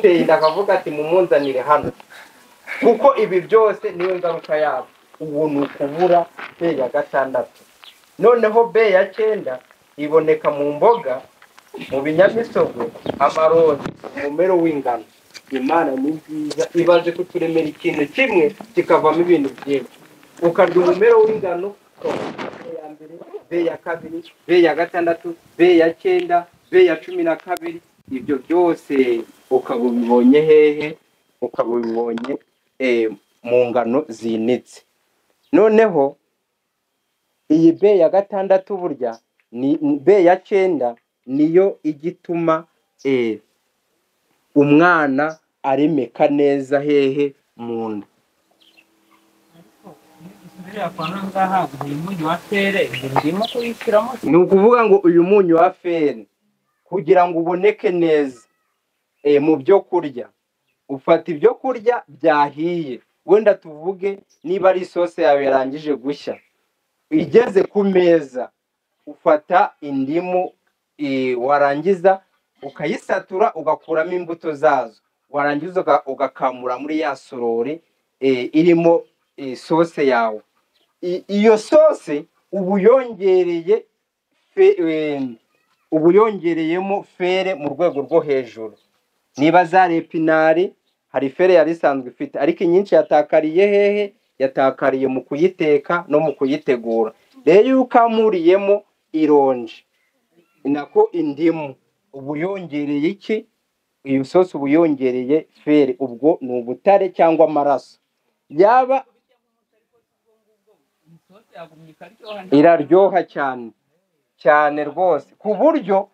ndakavuga ati mumunzanire hano kuko ibi byose niyo ngaruka yabo. Ubu ni ukubura B ya gatandatu. Noneho B ya cyenda iboneka mu mboga, mu binyamisogwe, amaronji, umumero w'ingano. Imana ni nziza, ibaje kuturemera ikintu kimwe kikavamo ibintu byinshi. Ukarya umumero w'ingano, B ya mbere, B ya kabiri, B ya gatandatu, B ya cyenda, B ya 12, ibyo byose ukaba ubibonye hehe? Ukaba ubibonye mu ngano zinitse. Noneho iyi B ya gatandatu burya ni B ya cyenda niyo igituma umwana aremeka neza hehe? Mu nda. Ni ukuvuga ngo uyu munyu wa feri kugira ngo uboneke neza mu byo kurya, ufata ibyo kurya byahiye, wenda tuvuge niba ari isose yawe yarangije gushya, igeze ku meza ufata indimu, warangiza ukayisatura ugakuramo imbuto zazo, warangiza ugakamura muri ya sorori irimo sose yawe. Iyo sose ubu yongereyemo fere mu rwego rwo hejuru. Niba zari epinari, hari fere yari isanzwe ifite, ariko inyinshi yatakariye hehe? Yatakariye mu kuyiteka no mu kuyitegura. Rero iyo ukamuriyemo ironji nako indimu, ubu yongereye iki? Iyo sose ubu yongereye fere, ubwo ni ubutare cyangwa amaraso. Yaba iraryoha cyane cyane rwose, ku buryo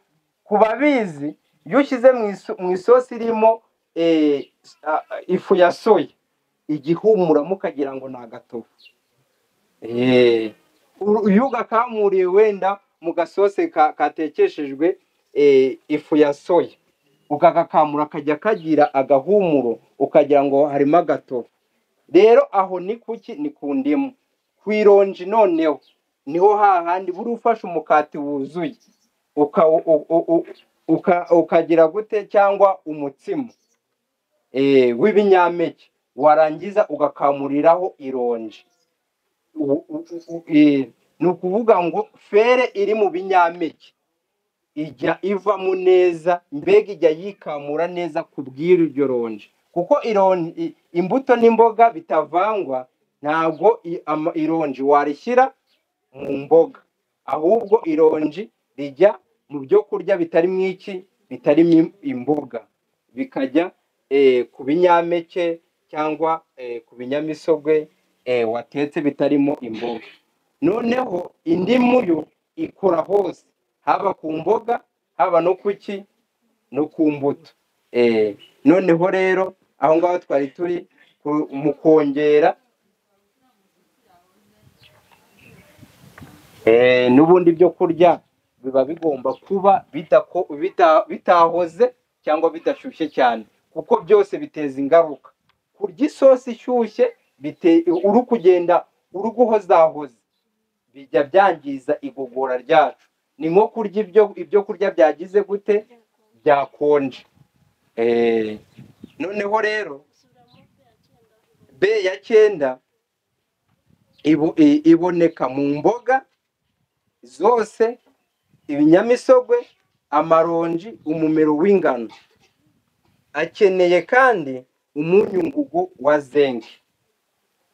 kubabizi iyo ushyize mu isosi irimo ifu ya soya igihumuramo ukagira ngo ni agatofu. Iyo ugakamuriye wenda mu gasose katekeshejwe ifu ya soya ukagakamura kajya kagira agahumuro ukagira ngo harimo agatofu. Rero aho ni kuki? Ni ku ndimu. Ku ironji noneho niho hahandi buri ufashe umukati wuzuye ukagira gute? Cyangwa umutsima w'ibinyampeke, warangiza ugakamuriraho ironji. Ni ukuvuga ngo fere iri mu binyampeke ijya ivamo neza, mbega ijya yikamura neza ku bw'iryo ronji, kuko imbuto n'imboga bitavangwa. Ntabwo ironji warishyira mu mboga, ahubwo ironji rijya mu byo kurya bitarimo iki? Bitarimo imboga, bikajya ku binyampeke cyangwa ku binyamisogwe watetse bitarimo imboga. Noneho indimu yo ikora hose, haba ku mboga, haba no kuki? No ku mbuto. Noneho rero aho ngaho twari turi mu kongera n'ubundi byo kurya biba bigomba kuba bitahoze cyangwa bidashyushye cyane, kuko byose biteza ingaruka. Kurya isosi ishyushye uri kugenda uri guhozahoza bijya byangiza igogora ryacu. Ni nko kurya ibyo kurya byagize gute? Byakonje. Noneho rero B ya cyenda iboneka mu mboga zose, ibinyamisogwe, amaronji, umumero w'ingano. Akeneye kandi umunyungugu wa zenke.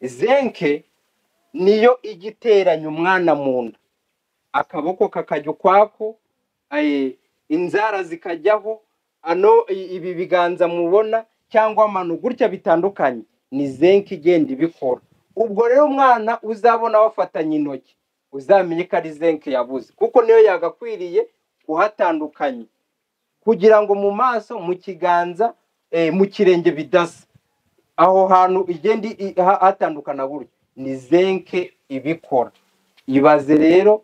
Zenke niyo igiteranya umwana mu nda, akaboko kakajya ukwako, inzara zikajyaho, ibi biganza mubona cyangwa amano gutya bitandukanye, ni zenke igenda ibikora. Ubwo rero umwana uzabona wafatanya intoki uzamenye ko ari zenke yabuze, kuko niyo yagakwiriye kuhatandukanya, kugira ngo mu maso, mu kiganza, mu kirenge bidasa. Aho hantu igenda hatandukana buryo, ni zenke ibikora. Ibaze rero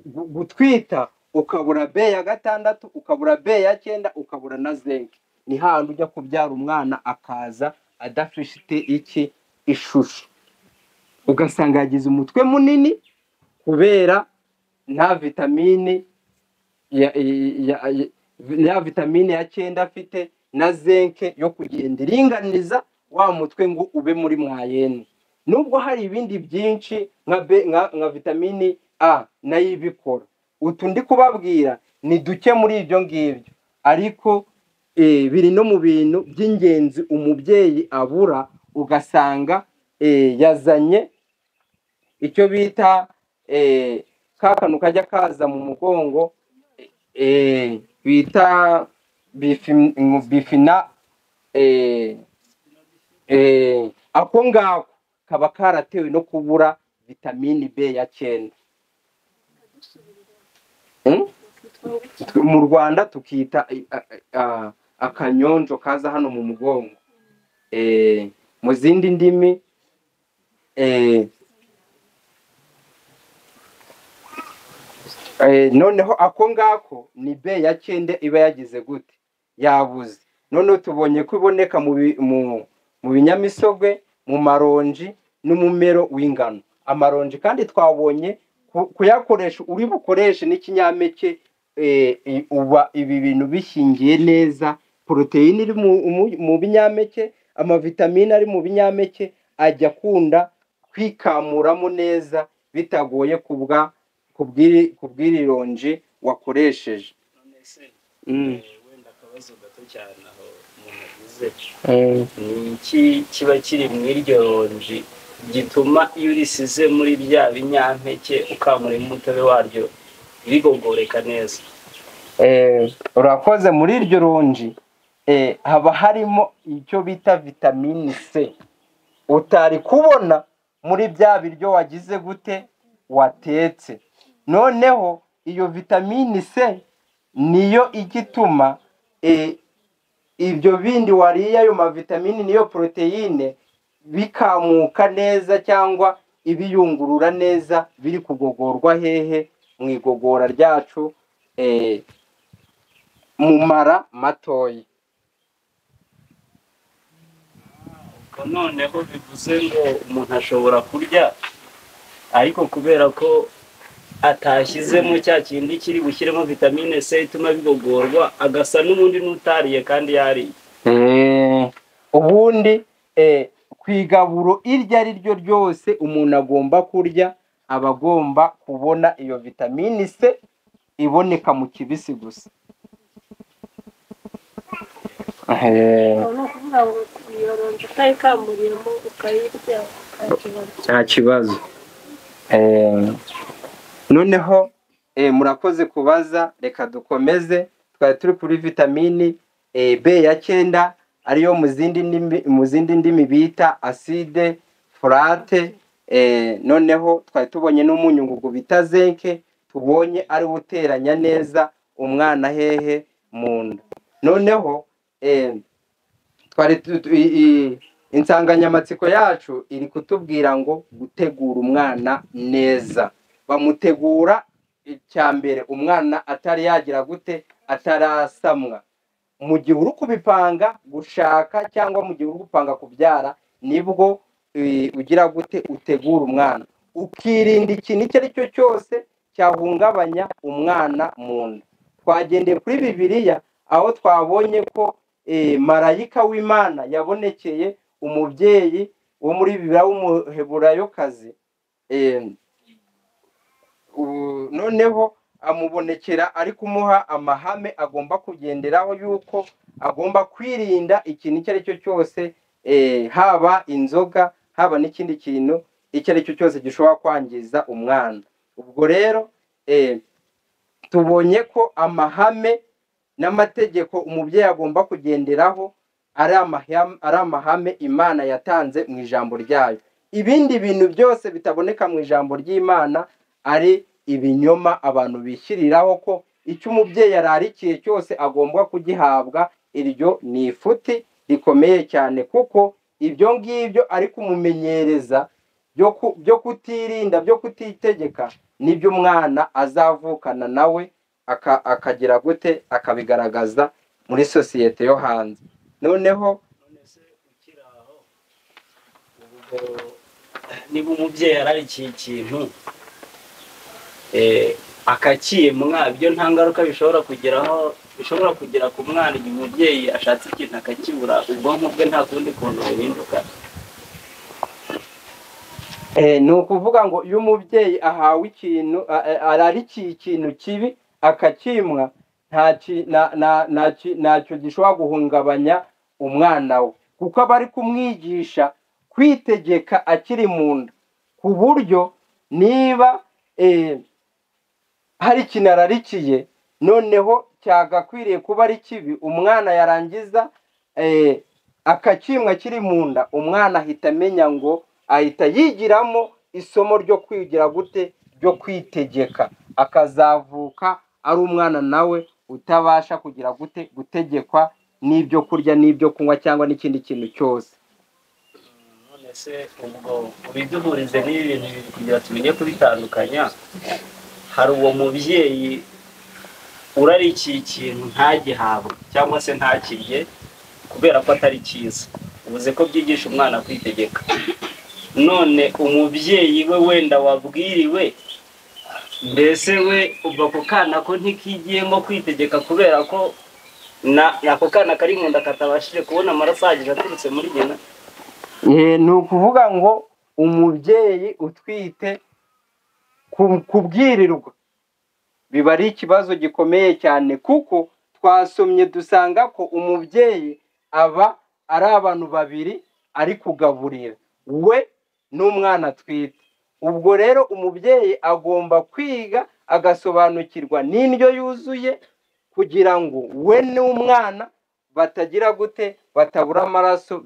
gutwita ukabura B ya gatandatu, ukabura B ya cyenda, ukabura na zenke. Ni handi ujya kubyara umwana akaza adafite iki? Ishusho. Ugasanga yagize umutwe munini kubera nta vitamine ya cyenda afite, na zinke yo kugenda iringaniza wa mutwe ngo ube muri mwayene. Nubwo hari ibindi byinshi nka vitamini A nayo ibikora, utu ndi kubabwira ni duke muri ibyo ngibyo, ariko biri no mu bintu by'ingenzi umubyeyi abura, ugasanga yazanye icyo bita ka kantu kajya kaza mu mugongo bita bifina, ako ngako kaba karatewe no kubura vitamini B ya 9. Mu Rwanda tukita akanyonjo kaza hano mu mugongo. Mu zindi ndimi noneho ako ngako ni B ya 9 iba yagize gute, yabuze. Noneho tubonye ko iboneka mu binyamisogwe, mu maronji n'umumero w'ingano. Amaronji kandi twabonye kuyakoresha, uri bukoreshe n'ikinyampeke, uba ibi bintu bishingiye neza, proteine iri mu binyampeke, amavitamine ari mu binyampeke ajya akunda kwikamuramo neza bitagoye kubwirironji wakoresheje. Wenda akabazo gato cyane aho umuntu agize, ni iki kiba kiri mu iryo ronji gituma iyo urisize muri bya binyampeke ukamura umutobe waryo bigogoreka neza? Urakoze. Muri iryo ronji haba harimo icyo bita vitamini C utari kubona muri bya biryo wagize gute, watetse. Noneho iyo vitamini C niyo igituma ibyo bindi wariye, ayo mavitamini niyo proteine, bikamuka neza cyangwa ibiyungurura neza, biri kugogorwa hehe, mu igogora ryacu, mu mara matoyi. Noneho bivuze ngo umuntu ashobora kurya, ariko kubera ko atashyizemo cya kindi kiri bushyiremo vitamine C ituma bigogorwa, agasa n'ubundi n'utariye kandi yariye. Ubundi ku igaburo iryo ari ryo ryose umuntu agomba kurya, aba agomba kubona iyo vitamine C iboneka mu kibisi gusa. Nta kibazo. Noneho murakoze kubaza, reka dukomeze. Twari turi kuri vitamini B ya 9 ariyo mu zindi ndimi bita acide folate. Noneho twari tubonye n'umunyu ngugu bita zinke, tubonye ari uteranya neza umwana hehe mu nda. Noneho insanganyamatsiko yacu iri kutubwira ngo gutegura umwana neza. Bamutegura icyambere umwana atari yagira gute, atarasamwa. Mu gihe uri kubipanga gushaka cyangwa mu gihe uri gupanga kubyara, nibwo ugira gute, utegura umwana, ukirinda ikintu icyo ari cyo cyose cyahungabanya umwana mu nda. Twagendeye kuri Bibiliya aho twabonye ko marayika w'Imana yabonekeye umubyeyi wo muri Bibiliya w'umuheburayokazi. Noneho amubonekera ari kumuha amahame agomba kugenderaho, yuko agomba kwirinda ikintu icyo ari cyo cyose, haba inzoga, haba n'ikindi kintu icyo ari cyo cyose gishobora kwangiza umwana. Ubwo rero tubonye ko amahame n'amategeko umubyeyi agomba kugenderaho ari amahame Imana yatanze mu ijambo ryayo. Ibindi bintu byose bitaboneka mu ijambo ry'Imana ari ibinyoma abantu bishyiriraho ko icyo umubyeyi ararikiye cyose agomba kugihabwa. Iryo ni ifuti rikomeye cyane, kuko ibyo ngibyo ari kumumenyereza byo kutirinda, byo kutitegeka, nibyo umwana azavukana nawe akagira gute, akabigaragaza muri sosiyete yo hanze. Noneho se ukiri aho, niba umubyeyi ararikiye ikintu akakimwa, ibyo nta ngaruka bishobora kugira ku mwana igihe umubyeyi ashatse ikintu akakibura, ubwonko bwe nta kundi kuntu buhinduka. Ni ukuvuga ngo iyo umubyeyi ahawe ikintu ararikiye ikintu kibi akakimwa, ntacyo gishobora guhungabanya umwana we, kuko aba ari kumwigisha kwitegeka akiri mu nda, ku buryo niba hari ikintu ararikiye noneho cyagakwiriye kuba ari kibi, umwana yarangiza akakimwa akiri mu nda, umwana ahita amenya ngo ahita yigiramo isomo ryo kwigira gute, ryo kwitegeka, akazavuka ari umwana nawe utabasha kugira gute, gutegekwa n'ibyo kurya n'ibyo kunywa cyangwa n'ikindi kintu cyose. None se ubwo ubiduhurize n'ibi bintu bibiri kugira tumenye kubitandukanya. Hari uwo mubyeyi urarikiye ikintu ntagihabwe cyangwa se ntakirye kubera ko atari cyiza, ubuze ko byigisha umwana kwitegeka. None umubyeyi we wenda wabwiriwe, mbese we ubwo ako kana ko ntikigiyemo kwitegeka kubera ko ako kana kari mu nda katabashije kubona amaraso ahagije aturutse muri nyina. Ni ukuvuga ngo umubyeyi utwite kubwirirwa biba ari ikibazo gikomeye cyane, kuko twasomye dusanga ko umubyeyi aba ari abantu babiri ari kugaburira, we n'umwana atwite. Ubwo rero umubyeyi agomba kwiga agasobanukirwa n'indyo yuzuye, kugira ngo we n'umwana batagira gute, batabura amaraso,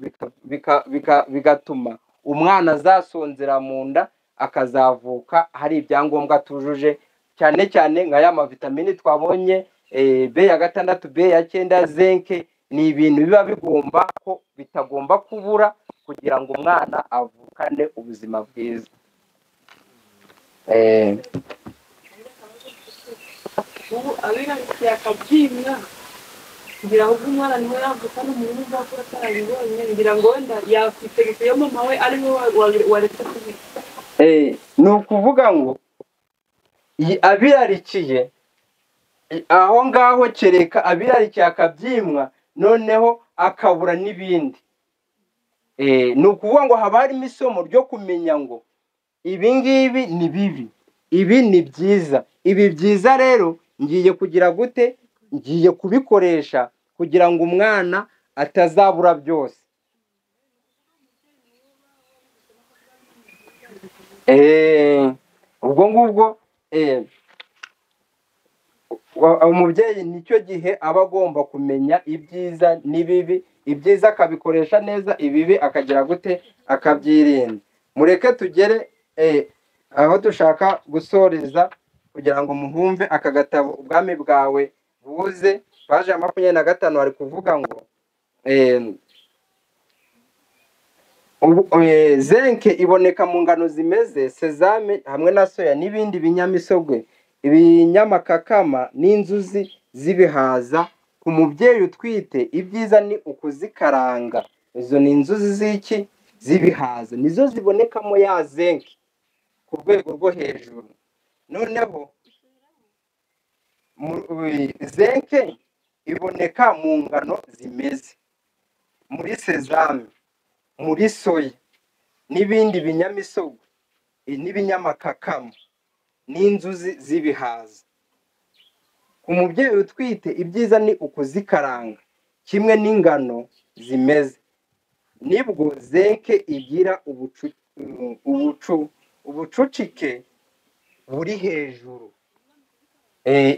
bigatuma umwana azasonzera mu nda, akazavuka hari ibyangombwa atujuje, cyane cyane nka ya mavitamini twabonye, B6, B9, zinc. Ni ibintu biba bigomba ko bitagomba kubura kugira ngo umwana avukane ubuzima bwiza. ubu abirarikiye akabyimwa kugira ngo umwana niwe yavukana umuntu uzakura atarabibonye, ngira ngo wenda yakwitegeka iyo mama we ari we waretse kubika. Ni ukuvuga ngo abirarikiye aho ngaho, kereka abirarikiye akabyimwa noneho akabura n'ibindi. Ni ukuvuga ngo haba harimo isomo ryo kumenya ngo ibi ngibi ni bibi, ibi ni byiza. Ibi byiza rero ngiye kugira gute, ngiye kubikoresha kugira ngo umwana atazabura byose. Ubwo ngubwo umubyeyi nicyo gihe aba agomba kumenya ibyiza n'ibibi, ibyiza akabikoresha neza, ibibi akagira gute, akabyirinda. Mureke tugere aho dushaka gusoreza kugira ngo muhumve aka gatabo Ubwami bwawe buze, paje ya 25 ari kuvuga ngo zinc iboneka mu ngano zimeze sezame hamwe na soya n'ibindi binyamisogwe, ibinyamakakama n'inzuzi z'ibihaza. Ku mubyeyi utwite ibyiza ni ukuzikaranga. Izo ni inzuzi z'iki, z'ibihaza, nizo zibonekamo ya zinc ku rwego rwo hejuru. Noneho zinc iboneka mu ngano zimeze, muri sezame, muri soya n'ibindi binyamisogwe n'ibinyamakakama n'inzuzi z'ibihaza. Ku mubyeyi utwite ibyiza ni ukuzikaranga kimwe n'ingano zimeze, nibwo zinc igira ubucucike buri hejuru.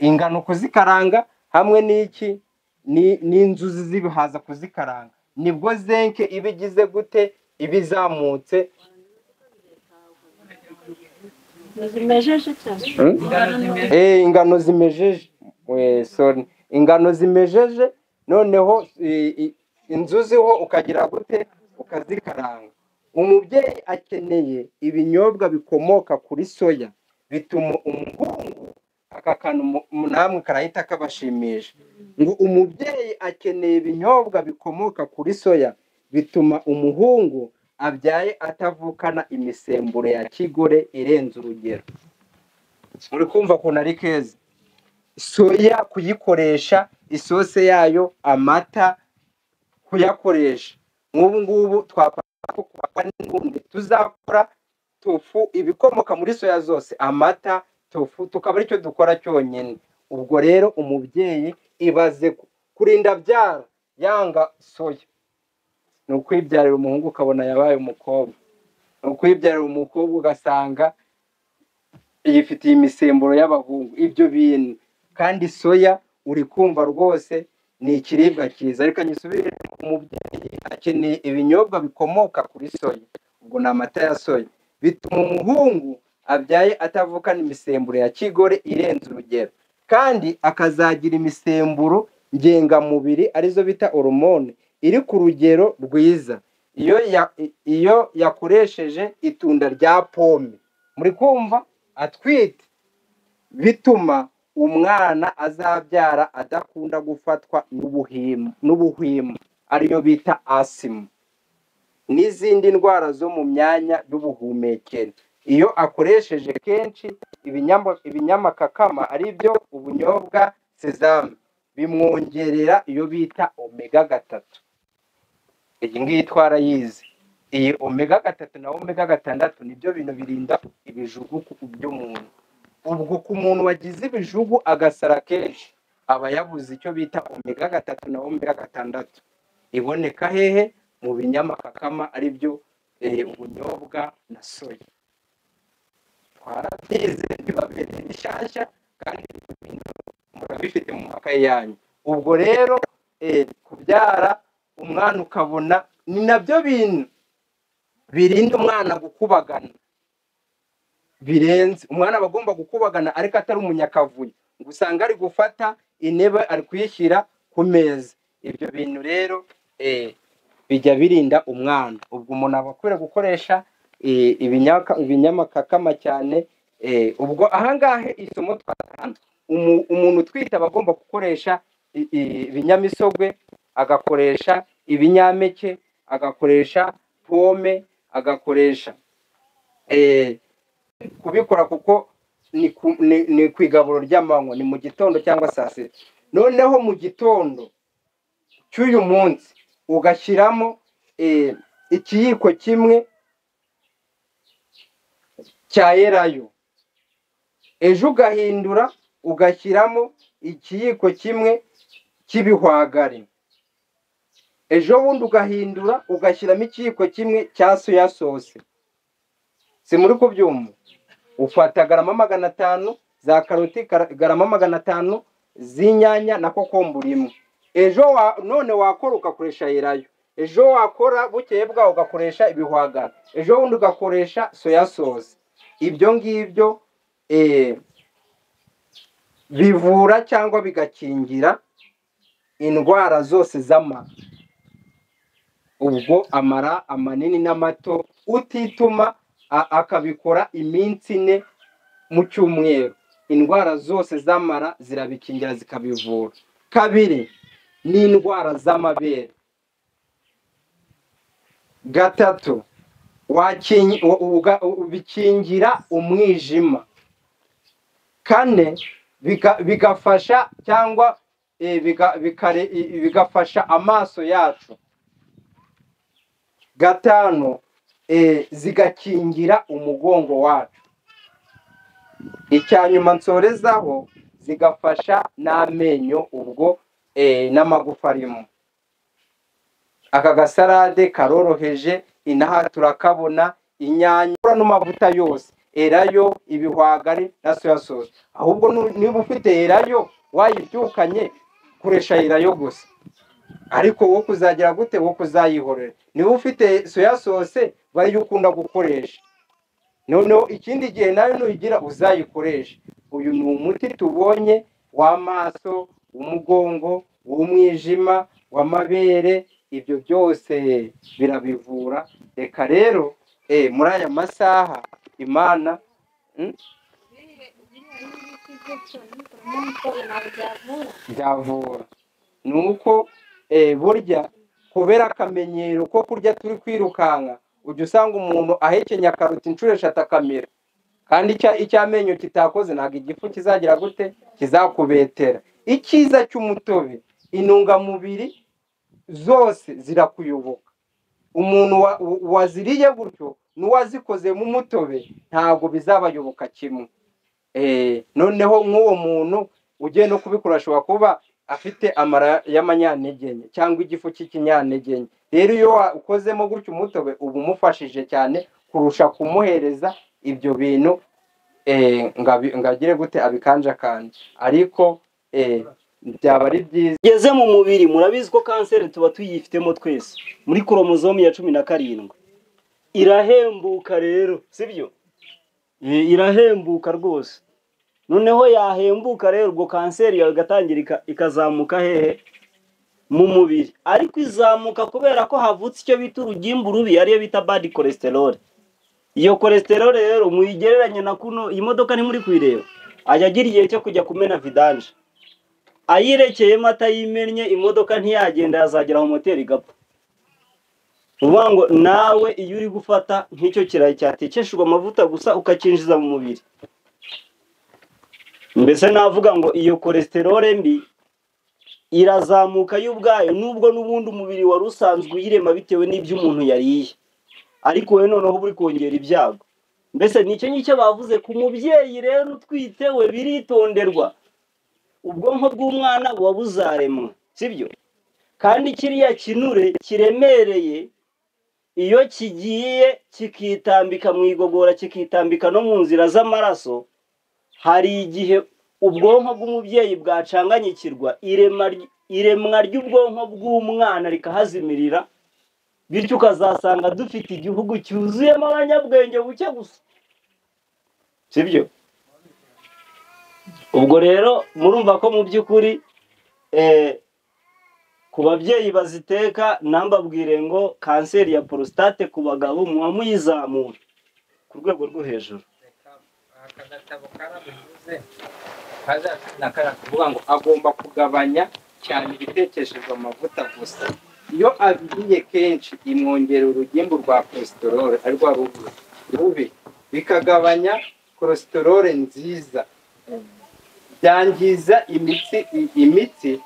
Ingano kuzikaranga hamwe n'iki n'inzuzi z'ibihaza kuzikaranga, nibwo zinc iba igize gute, iba izamutse. Ingano zimejeje, ingano zimejeje. Noneho inzuzi ho ukagira gute, ukazikaranga. Umubyeyi akeneye ibinyobwa bikomoka kuri soya, bituma umuhungu, aka kantu namwe karahita kabashimisha, ngo umubyeyi akeneye ibinyobwa bikomoka kuri soya, bituma umuhungu abyaye atavukana imisemburo ya kigore irenze urugero. muri kumva ukuntu ari keza. Soya kuyikoresha isose yayo, amata kuyakoresha. Nk'ubu ngubu tuzakora tofu, ibikomoka muri soya zose, amata, tofu, tukaba aricyo dukora cyonyine. Ubwo rero umubyeyi ibaze kurinda byara yanga soya, ni ukwibyarira umuhungu ukabona yabaye umukobwa, ni ukwibyarira umukobwa ugasanga yifitiye imisemburo y'abahungu. Ibyo bintu kandi soya uri kumva rwose ni ikiribwa cyiza. Ariko nyisubire, umubyeyi akeneye ibinyobwa bikomoka kuri soya, ubwo ni amata ya soya. Bituma umuhungu abyaye atavukana imisemburo ya kigore irenze urugero, kandi akazagira imisemburo ngengamubiri arizo bita hormone iri ku rugero rwiza iyo yakoresheje itunda rya pome, muri kumva, atwite. Bituma umwana azabyara adakunda gufatwa n'ubuhwima ariyo bita asima n'izindi ndwara zo mu myanya y'ubuhumekero. Iyo akoresheje kenshi ibinyamakakama ari byo ubunyobwa, sezame, bimwongerera iyo bita omega 3. Iyi ngiyi twarayizi. Iyi omega 3 na omega 6 nibyo bintu birinda ibijugu by'umuntu. Ubwo ku muntu wagize ibijugu agasara kenshi aba yabuze icyo bita omega 3 na omega 6. Iboneka hehe? Mu binyamakakama ari byo ubunyobwa na soya. Twarabyize bibabereye bishyashya kandi murabifite mu makaye yanyu. Ubwo rero kubyara umwana ukabona ni nabyo bintu birinda umwana gukubagana birenze. Umwana aba agomba gukubagana ariko atari umunyakavuyo, ngo usanga ari gufata intebe ari kuyishyira ku meza. Ibyo bintu rero bijya birinda umwana. Ubwo umuntu aba akwiriye gukoresha ibinyamakakama cyane. Ubwo ahangahe isomo twatanga, umuntu utwite aba agomba gukoresha ibinyamisogwe, agakoresha ibinyampeke, agakoresha pome, agakoresha kubikora kuko ni ku igaburo ry'amanywa, ni mu gitondo cyangwa saa sita. Noneho mu gitondo cy'uyu munsi ugashyiramo ikiyiko kimwe cya elayo, ejo ugahindura ugashyiramo ikiyiko kimwe cy'ibihwagari, ejo bundi ugahindura ugashyiramo ikiyiko kimwe cya soya sauce. Si muri kubyumva? Ufata garama 500 za karoti, garama 500 z'inyanya na kokombure imwe. Ejo none wakora ugakoresha elayo, ejo wakora bukeye bwawe ugakoresha ibihwagari, ejo bundi ugakoresha soya sauce. Ibyo ngibyo bivura cyangwa bigakingira indwara zose z'amara. Ubwo amara amanini n'amato utituma akabikora iminsi 4 mu cyumweru, indwara zose z'amara zirabikingira zikabivura. Kabiri ni indwara z'amabere. Gatatu bikingira umwijima. Kane bigafasha cyangwa bigafasha amaso yacu. Gatanu zigakingira umugongo wacu. Icyanyuma nsorezaho, zigafasha n'amenyo, ubwo n'amagufa arimo. Aka gasarade karoroheje, inaha turakabona, inyanya n'amavuta yose, elayo, ibihwagari na soya sauce. Ahubwo niba ufite elayo wayibyukanye, koresha elayo gusa. Ariko wo kuzagira gute? Wo kuzayihorera. Niba ufite soya sauce bari ukunda gukoresha, noneho ikindi gihe nayo nuyigira uzayikoresha. Uyu ni umuti tubonye w'amaso, w'umugongo, w'umwijima, w'amabere. Ibyo byose birabivura. Reka rero muri aya masaha Imana byavura. Nuko burya kubera akamenyero ko kurya turi kwirukanka, ujya usanga umuntu ahekenya karoti inshuro 3 akamira. kandi icyamenyo kitakoze ntabwo igifu kizagira gute, kizakubetera. Icyiza cy'umutobe, intungamubiri zose zirakuyoboka. Umuntu waziriye gutyo n'uwazikozemo umutobe ntabwo bizabayoboka kimwe. Noneho nk'uwo muntu ugiye no kubikora ashobora kuba afite amara y'amanyantege nke cyangwa igifu cy'ikinyantege nke. Rero iyo ukozemo gutyo umutobe uba umufashije cyane kurusha kumuhereza ibyo bintu ngagire gute abikanjakanje. Ariko byaba ari byiza geze mu mubiri. Murabizi ko kanseri tuba tuyifitemo twese muri koromozome ya 17. Irahembuka rero, sibyo? Irahembuka rwose. Noneho yahembuka rero ubwo kanseri yawe gatangira ikazamuka hehe mu mubiri. Ariko izamuka kubera ko havutse icyo bita urugimbu rubi, ariyo bita bad cholesterol. Iyo cholesterol rero muyigereranye na kuno imodoka ni muri kwireba, ajya agira igihe cyo kujya kumena vidange. Ayirekeyemo atayimennye imodoka ntiyagenda, yazagera aho moteri igapfa. Uvuga ngo nawe iyo uri gufata nk'icyo kirayi cyatekeshejwe amavuta gusa ukakinjiza mu mubiri, mbese navuga ngo iyo cholesterol mbi irazamuka y'ubwayo, nubwo n'ubundi umubiri wari usanzwe uyirema bitewe n'ibyo umuntu yariye, ariko we noneho buri kongera ibyago. Mbese nicyo ngicyo bavuze ku mubyeyi rero utwite we biritonderwa. Ubwonko bw'umwana buba buzaremwa, sibyo? Kandi kiriya kinure kiremereye iyo kigiye kikitambika mu igogora, kikitambika no mu nzira z'amaraso, hari igihe ubwonko bw'umubyeyi bwacanganyikirwa, iremwa ry'ubwonko bw'umwana rikahazimirira, bityo ukazasanga dufite igihugu cyuzuyemo abanyabwenge buke gusa, sibyo? Ubwo rero murumva ko mu by'ukuri ku babyeyi baziteka nambabwire ngo kanseri ya prostate ku bagabo muba muyizamura ku rwego rwo hejuru. Agatabo karabivuze kuvuga ngo agomba kugabanya cyane ibitekeshejwe amavuta gusa. Iyo abiriye kenshi imwongera urugimbu rwa cholesterol ari rwa rubi, bikagabanya cholesterol nziza, byangiza imitsi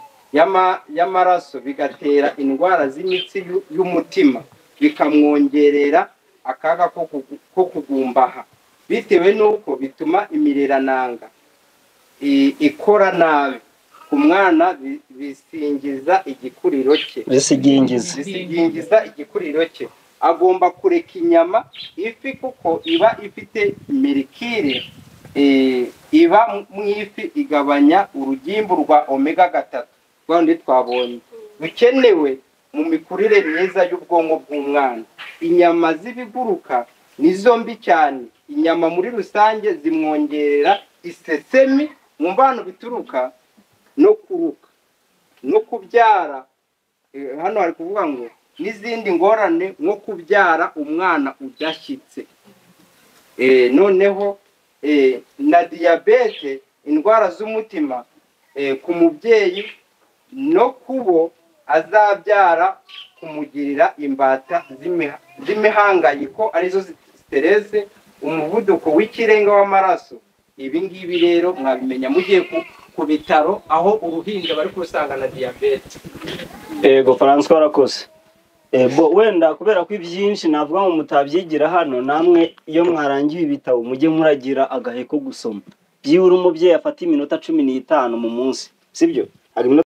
y'amaraso, bigatera indwara z'imitsi y'umutima, bikamwongerera akaga ko kugumbaha, bitewe n'uko bituma imirerananga ikora nabi ku mwana, bisingiza igikuriro cye, bisigingiza igikuriro cye. Agomba kureka inyama, ifi kuko iba ifite merikire, iba mu ifi igabanya urugimbu rwa omega 3 rwandi twabonye bikenewe mu mikurire myiza y'ubwonko bw'umwana. Inyama z'ibiguruka nizo mbi cyane. Inyama muri rusange zimwongerera isesemi mu mbano bituruka no kuruka no kubyara. Hano hari kuvuga ngo n'izindi ngorane nko kubyara umwana udashyitse, noneho na diyabete, indwara z'umutima ku mubyeyi, no kubo azabyara kumugirira imbata z'imihangayiko arizo stress, umuvuduko w'ikirenga w'amaraso. Ibi ngibi rero mwabimenya mugiye ku bitaro aho uruhinja bari kusanga na diyabete. Ego François arakoze. Wenda kubera ko ibyinshi navuga ngo mutabyigira hano, namwe iyo mwarangiye ibitabo mujye muragira agahe ko gusoma. Byibura umubyeyi afata iminota 15 mu munsi, sibyo?